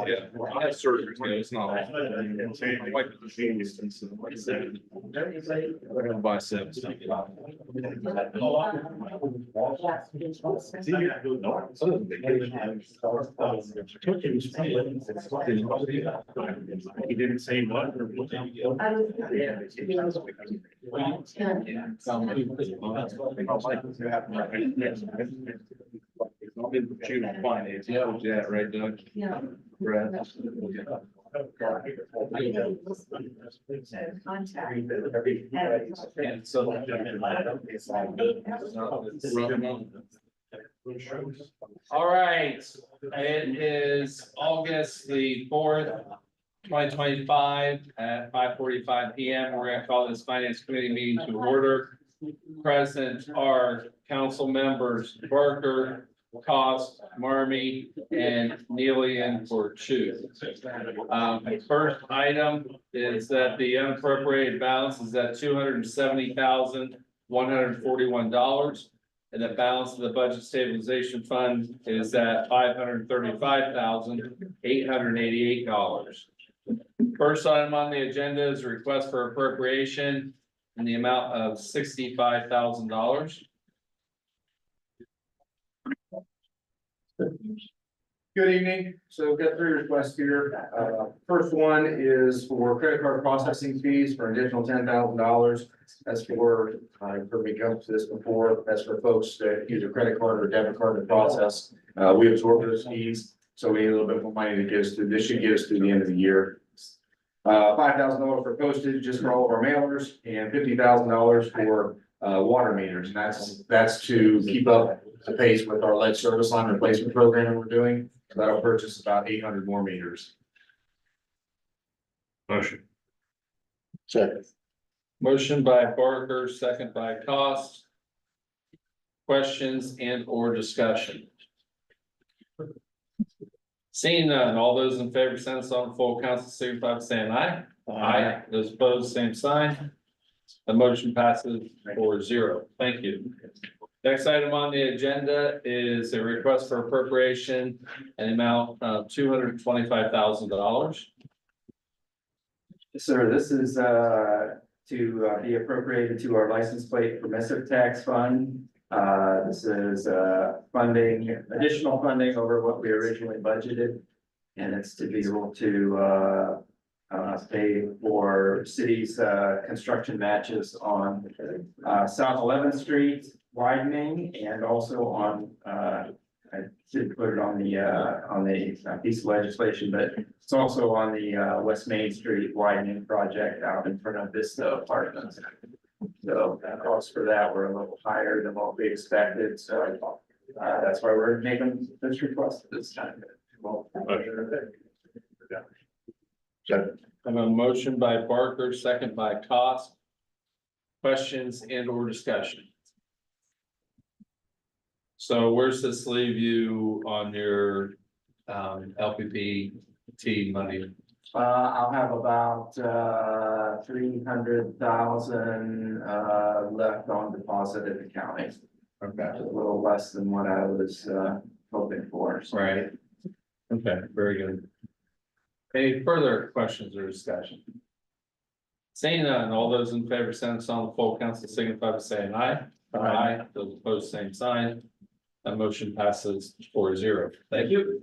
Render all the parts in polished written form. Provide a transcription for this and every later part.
Yeah, I have surgery, so it's not. My wife is a genius, and so, like I said, I have biceps. He didn't say what. Yeah, right, Doug. Yeah. Brad. And so. All right, it is August the 4th, 2025 at 5:45 PM. We're gonna call this finance committee meeting to order. Present are council members Barker, Cost, Marmy, and Neely and for Chu. First item is that the unappropriated balance is at $270,141. And the balance of the budget stabilization fund is at $535,888. First item on the agenda is a request for appropriation in the amount of $65,000. Good evening. So we've got three requests here. First one is for credit card processing fees for an additional $10,000. That's for, I've heard me come to this before, that's for folks that use a credit card or debit card to process. We absorb those fees, so we need a little bit more money to get us through. This should get us through the end of the year. $5,000 for postage just for all of our mailers, and $50,000 for water meters. And that's to keep up the pace with our lead service line replacement program that we're doing. So that'll purchase about 800 more meters. Motion. Second. Motion by Barker, second by Cost. Questions and or discussion? Seeing none, all those in favor, send us on full council, signify by saying aye. Aye. Those opposed, same sign. The motion passes 4-0. Thank you. Next item on the agenda is a request for appropriation an amount of $225,000. Sir, this is to be appropriated to our license plate permissive tax fund. This is funding, additional funding over what we originally budgeted. And it's to be able to pay for cities construction matches on South 11th Street widening, and also on I did put it on the piece of legislation, but it's also on the West Main Street widening project out in front of Vista Apartments. So the costs for that were a little higher than what we expected, so that's why we're making this request this time. I have a motion by Barker, second by Cost. Questions and or discussion? So where's this leave you on your LPPT money? I'll have about 300,000 left on deposit at the county. Okay, A little less than what I was hoping for. So. right. Okay, very good. Any further questions or discussion? Seeing none, all those in favor, send us on the full council, signify by saying aye. Aye. Those opposed, same sign. That motion passes 4-0. Thank you.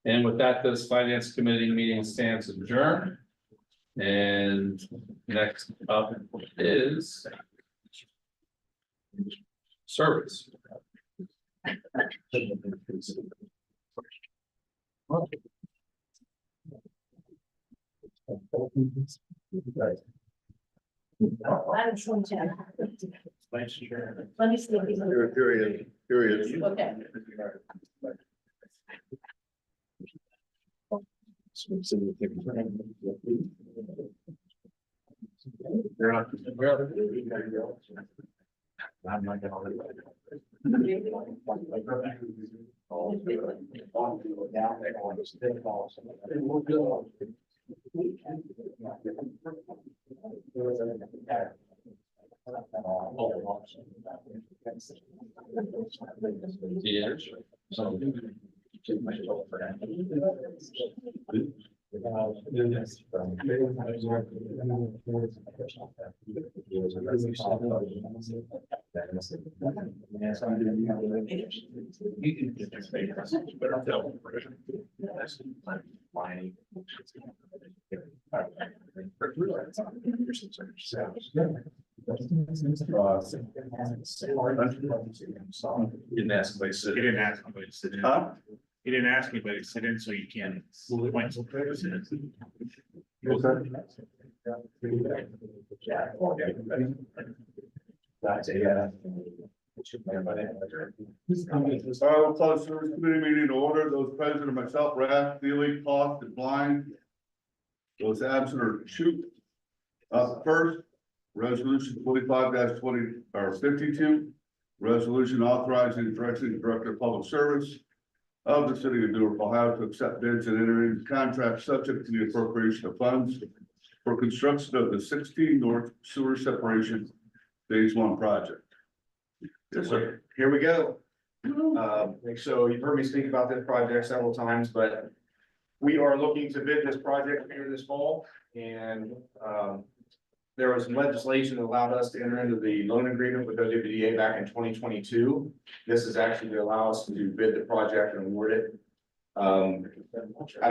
And with that, this finance committee meeting stands adjourned. And next up is service. Let me see if he's. Period. Okay. I'm not gonna. Yes. Didn't ask anybody to sit. He didn't ask anybody to sit in. Huh? He didn't ask anybody to sit in, so you can't. Point. We'll close service committee meeting in order. Those present are myself, Rath, Feely, Cost, and Blind. Those absent are Shoot. First, resolution 25-20 or 52. Resolution authorizing and directing the Director of Public Service of the city of Newark, Ohio to accept bids and enter into contracts subject to the appropriation of funds for construction of the 16 North Sewer Separation Phase 1 project. Yes, sir. Here we go. So you've heard me speak about this project several times, but we are looking to bid this project here this fall. And there was some legislation that allowed us to enter into the loan agreement with OWDA back in 2022. This is actually to allow us to bid the project and award it. I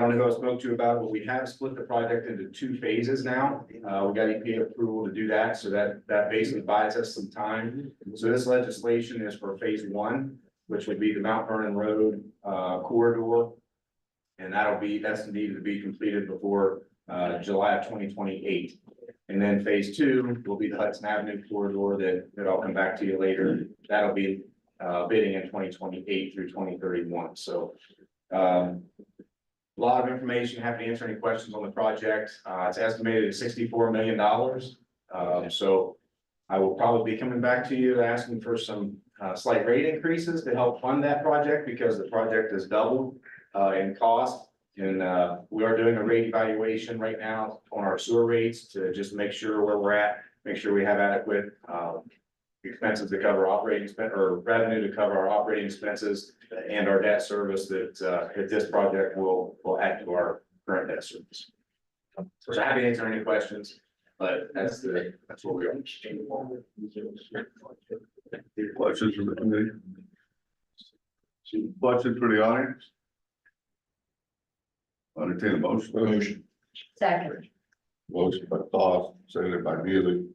don't know who I spoke to about it, but we have split the project into 2 phases now. We got EPA approval to do that, so that basically buys us some time. So this legislation is for phase 1, which would be the Mount Vernon Road corridor. And that's needed to be completed before July of 2028. And then phase 2 will be the Hudson Avenue corridor that I'll come back to you later. That'll be bidding in 2028 through 2031. So a lot of information. Happy to answer any questions on the project. It's estimated at $64 million. So I will probably be coming back to you asking for some slight rate increases to help fund that project because the project is doubled in cost. And we are doing a rate evaluation right now on our sewer rates to just make sure where we're at, make sure we have adequate expenses to cover operating expense or revenue to cover our operating expenses and our debt service that this project will add to our current debt service. So happy to answer any questions, but that's what we are. Questions from the committee? Questions for the audience? Entertain a motion. Second. Motion by Cost, seconded by Neely.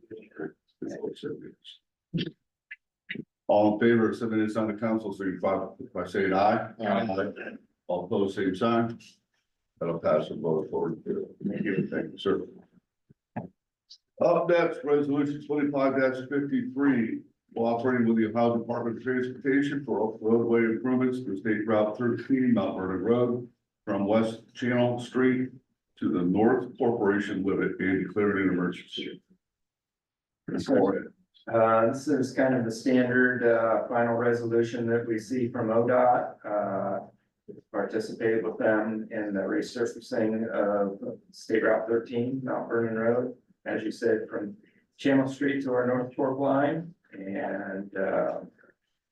All in favor of submitting this on the council, signify by saying aye. All opposed, same sign. That'll pass the vote forward. Thank you, sir. Up next, resolution 25-53, cooperating with the Ohio Department of Transportation for roadway improvements to State Route 13, Mount Vernon Road, from West Channel Street to the North Corporation limit and declaring an emergency. This is kind of the standard, final resolution that we see from ODOT. Participated with them in the resurfacing of State Route 13, Mount Vernon Road, as you said, from Channel Street to our North Fork line. And,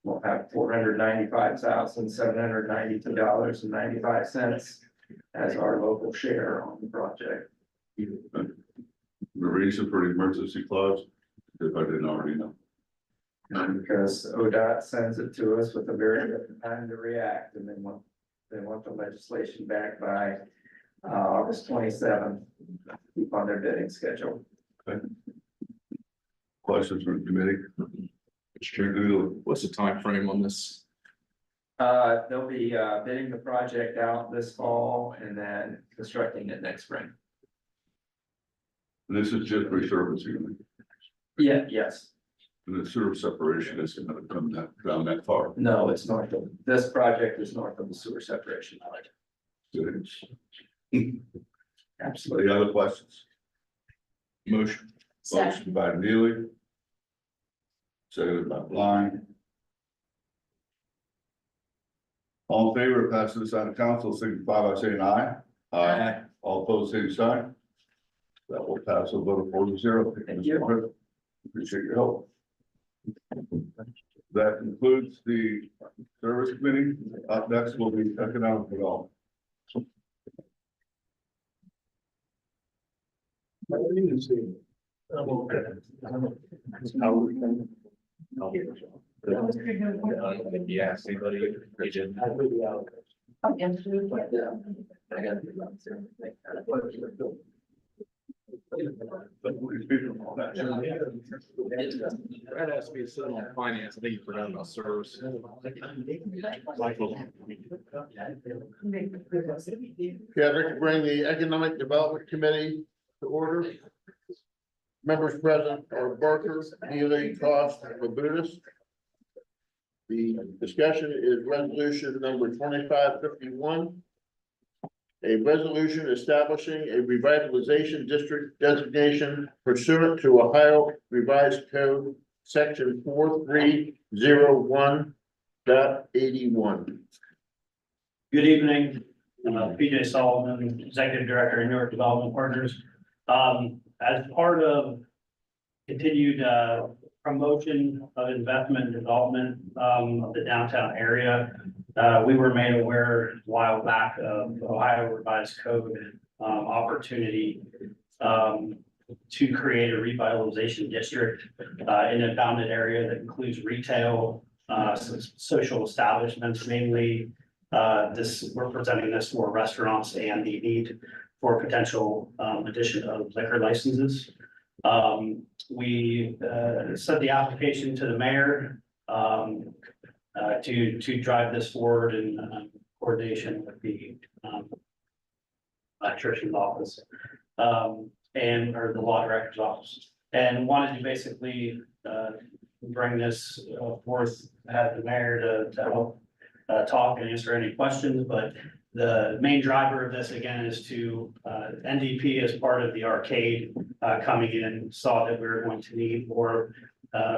we'll have $495,792.95 as our local share on the project. The reason for the emergency clause, if I didn't already know. Because ODOT sends it to us with a very good time to react, and they want the legislation back by August 27th, keep on their bidding schedule. Okay. Questions from the committee? What's the time frame on this? They'll be bidding the project out this fall and then constructing it next spring. This is just resurfacing. Yeah, yes. And the sewer separation isn't gonna come down that far. No, it's north of, this project is north of the sewer separation project. Absolutely. Any other questions? Motion. Motion by Neely. Seconded by Blind. All in favor of passing this on to council, signify by saying aye. Aye. All opposed, same sign. That will pass a vote of 4-0. Thank you. Appreciate your help. That concludes the service committee. Up next will be economic development. Yeah, see, buddy. That has to be sitting on finance, I think you forgot about service. Michael. Okay, I'd like to bring the Economic Development Committee to order. Members present are Barker, Neely, Cost, and Labutus. The discussion is resolution number 2551. A resolution establishing a revitalization district designation pursuant to Ohio Revised Code, section 4301.81. Good evening, PJ Sullivan, Executive Director in Newark Development Partners. As part of continued promotion of investment and development of the downtown area, we were made aware a while back of Ohio Revised Code opportunity to create a revitalization district in a bounded area that includes retail, social establishments, mainly. We're presenting this for restaurants and the need for potential addition of liquor licenses. We sent the application to the mayor to drive this forward in coordination with the electrician's office or the law director's office, and wanted to basically bring this forth, have the mayor to help talk and answer any questions. But the main driver of this again is to NDP as part of the arcade coming in, saw that we were going to need more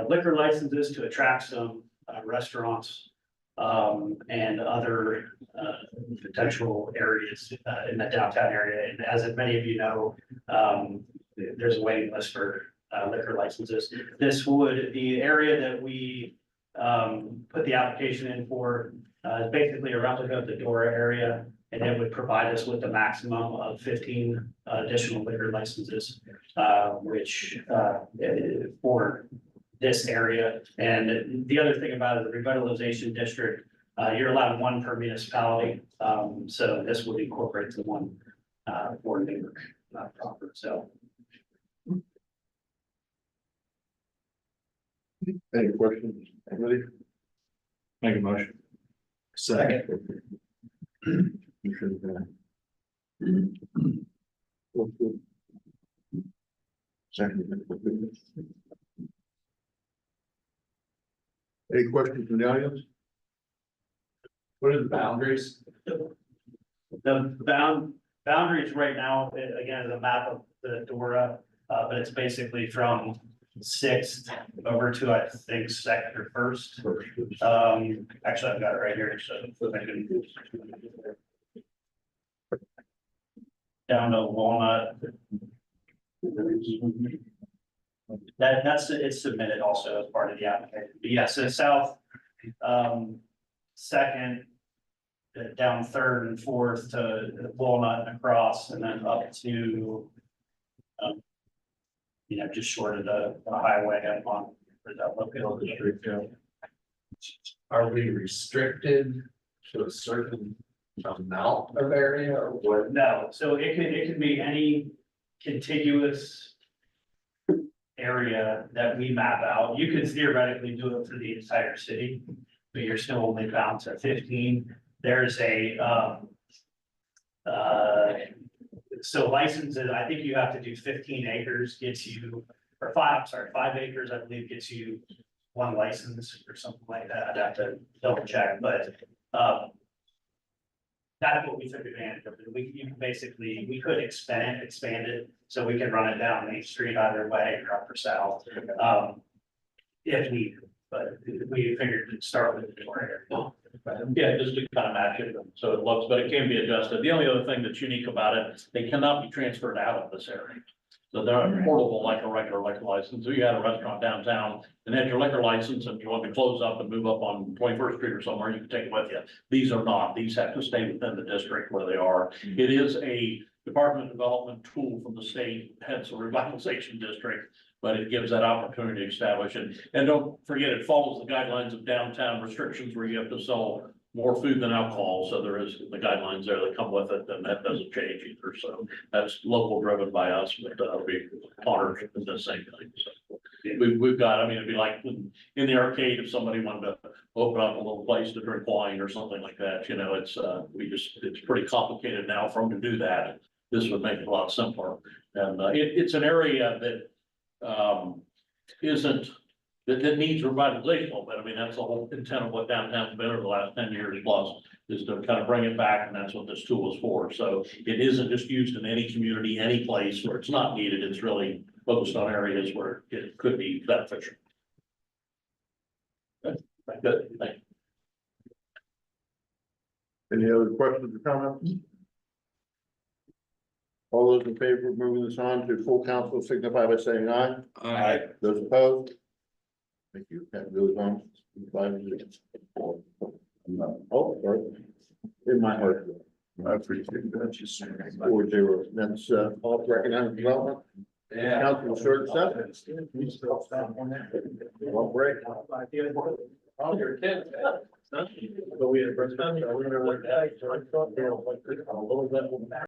liquor licenses to attract some restaurants and other potential areas in the downtown area. And as many of you know, there's a waiting list for liquor licenses. This would, the area that we put the application in for is basically a replica of the Dora area, and it would provide us with a maximum of 15 additional liquor licenses, which for this area. And the other thing about it, the revitalization district, you're allowed one per municipality. So this would incorporate the one for Newark proper. So. Any questions? Anybody? Make a motion. Second. You should, Second. Any questions from the audience? What are the boundaries? The boundaries right now, again, is a map of the Dora, but it's basically from 6th over to, I think, 2nd or 1st. Actually, I've got it right here, so I can. Down to Walnut. It's submitted also as part of the application. But yeah, so south, 2nd, down 3rd and 4th to Walnut and across, and then up to just short of the highway up on the street. Are we restricted to a certain amount of area or what? No, so it could be any contiguous area that we map out. You could theoretically do it for the entire city, but you're still only bound to 15. There's so licenses, I think you have to do 15 acres gets you, or 5 acres, I believe, gets you one license or something like that. I'd have to double check, but that's what we took advantage of. We could expand it, so we can run it down Main Street either way, or up or south, if needed. But we figured to start with the door area. Yeah, just to kind of match it, so it looks, but it can be adjusted. The only other thing that's unique about it, they cannot be transferred out of this area. So they're portable like a regular liquor license. So you had a restaurant downtown and had your liquor license and you want to close up and move up on 21st Street or somewhere, you can take it with you. These are not. These have to stay within the district where they are. It is a Department of Development tool from the state, hence a revitalization district. But it gives that opportunity to establish it. And don't forget, it follows the guidelines of downtown restrictions where you have to sell more food than alcohol. So there is the guidelines there that come with it, and that doesn't change either. So that's local driven by us, but we honored the same thing. So we've got, I mean, it'd be like in the arcade, if somebody wanted to open up a little place to drink wine or something like that, you know, it's it's pretty complicated now for them to do that. This would make it a lot simpler. And it's an area that that needs revitalization, but I mean, that's the whole intent of what downtown's been over the last 10 years plus, is to kind of bring it back, and that's what this tool is for. So it isn't just used in any community, any place where it's not needed, it's really focused on areas where it could be beneficial. Good, thank you. Any other questions or comments? All those in favor of moving this on to full council signify by saying aye. Aye. Those opposed? Thank you. That goes on. 5-0. Oh, sorry. In my heart. I appreciate that. 4-0. That's all for economic development. Yeah. Council short session. Well, break. Oh, your kids. So we had a first time, I remember like that, so I thought they were like, a little bit.